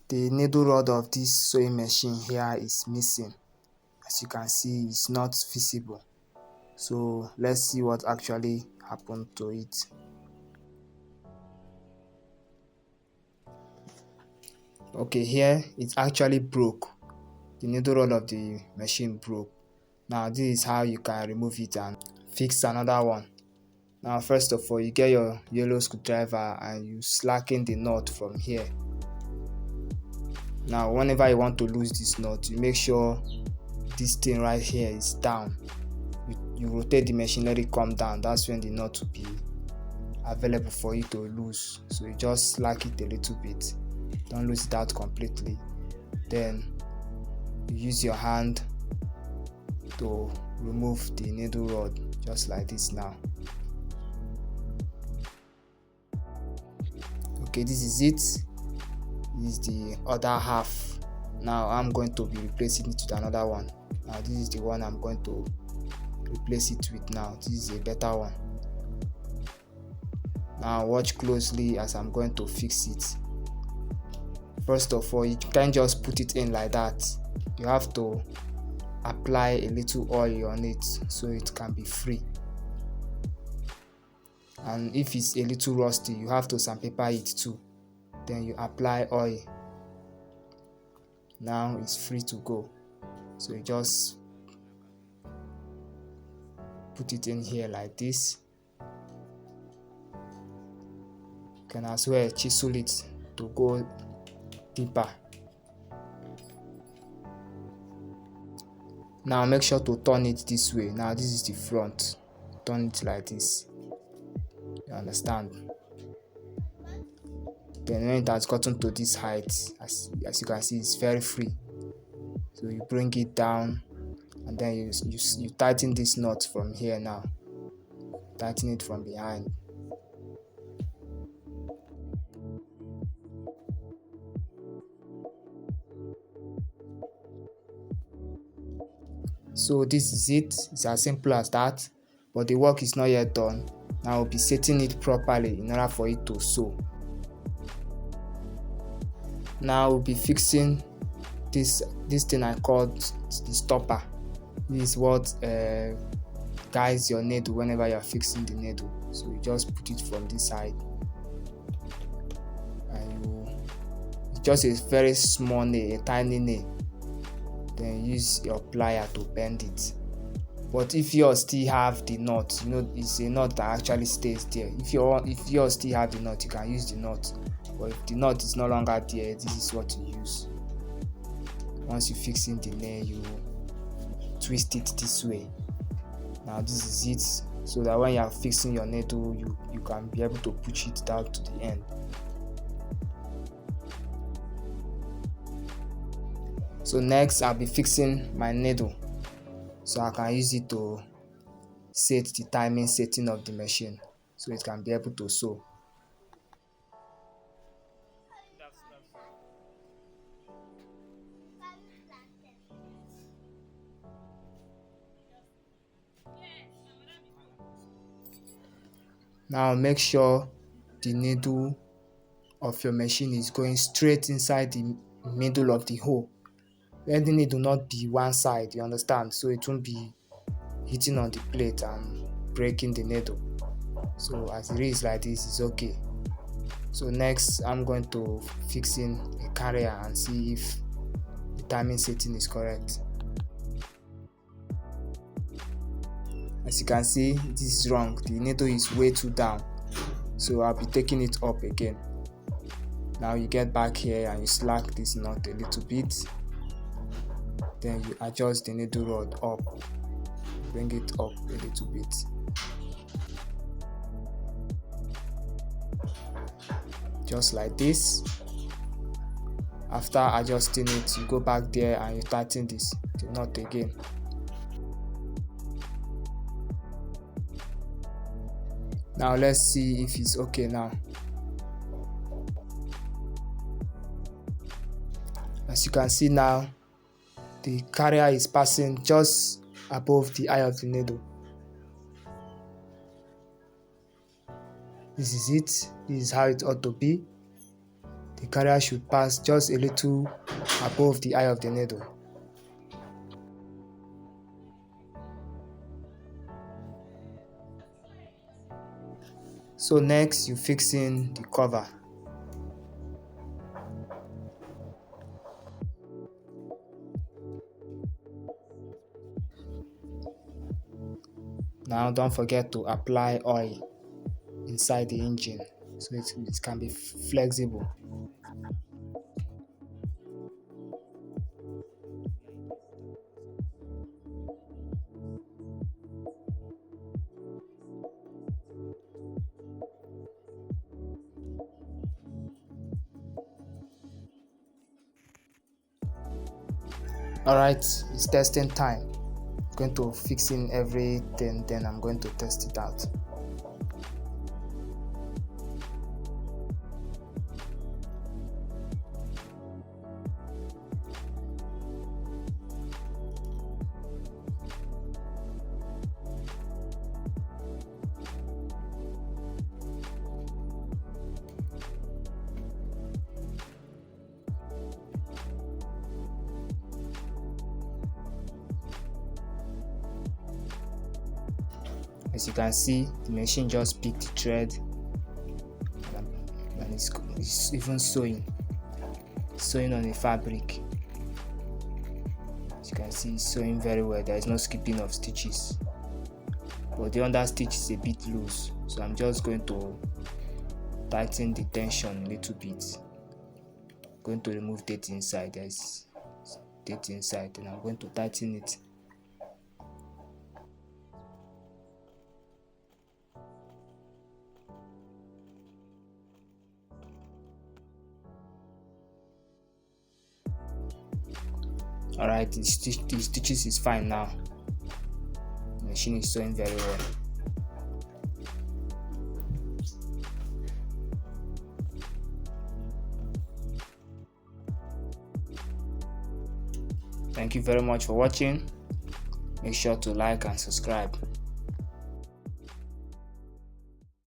the needle rod of this sewing machine here is missing. As you can see, it's not visible. So let's see what actually happened to it. Okay, here it actually broke. The needle rod of the machine broke. Now this is how you can remove it and fix another one. Now first of all, you get your yellow screwdriver and you slacken the knot from here. Now whenever you want to lose this knot, you make sure this thing right here is down. You rotate the machine, let it come down. That's when the knot will be available for you to lose. So you just slack it a little bit, don't lose it out completely. Then you use your hand to remove the needle rod, just like this now. Okay, this is it. This is the other half. Now I'm going to be replacing it with another one. Now this is the one I'm going to replace it with now. This is a better one. Now watch closely as I'm going to fix it. First of all, you can't just put it in like that. You have to apply a little oil on it so it can be free. And if it's a little rusty, you have to sandpaper it too. Then you apply oil. Now it's free to go. So you just put it in here like this. You can as well chisel it to go deeper. Now make sure to turn it this way. Now this is the front. Turn it like this. You understand? Then when it has gotten to this height, as you can see, it's very free. So you bring it down and then you tighten this knot from here now. Tighten it from behind. So this is it. It's as simple as that. But the work is not yet done. Now I'll be setting it properly in order for it to sew. Now we'll be fixing this thing I called the stopper. This is what guides your needle whenever you're fixing the needle. So you just put it from this side, and it's just a very small nail, a tiny nail. Then use your plier to bend it. But if yours still have the knot, it's a knot that actually stays there. If yours still have the knot, you can use the knot. But if the knot is no longer there, this is what you use. Once you fix in the nail, you twist it this way. Now this is it, so that when you are fixing your needle, you can be able to push it down to the end. So next I'll be fixing my needle, so I can use it to set the timing setting of the machine, so it can be able to sew. Now make sure the needle of your machine is going straight inside the middle of the hole. Let the needle not be one side, you understand? So it won't be hitting on the plate and breaking the needle. So as it is like this, it's okay. So next I'm going to fix in a carrier and see if the timing setting is correct. As you can see, this is wrong. The needle is way too down, so I'll be taking it up again. Now you get back here and you slack this knot a little bit. Then you adjust the needle rod up, bring it up a little bit. Just like this. After adjusting it, you go back there and you tighten the knot again. Now let's see if it's okay now. As you can see now, the carrier is passing just above the eye of the needle. This is it. This is how it ought to be. The carrier should pass just a little above the eye of the needle. So next, you fix in the cover. Now don't forget to apply oil inside the engine so it can be flexible. Alright, it's testing time. I'm going to fix in everything, then I'm going to test it out. As you can see, the machine just picked the thread and it's even sewing on the fabric. As you can see, it's sewing very well. There is no skipping of stitches, but the under stitch is a bit loose, so I'm just going to tighten the tension a little bit. I'm going to remove date inside. There's date inside, and I'm going to tighten it. Alright, the stitches is fine now. The machine is sewing very well. Thank you very much for watching. Make sure to like and subscribe.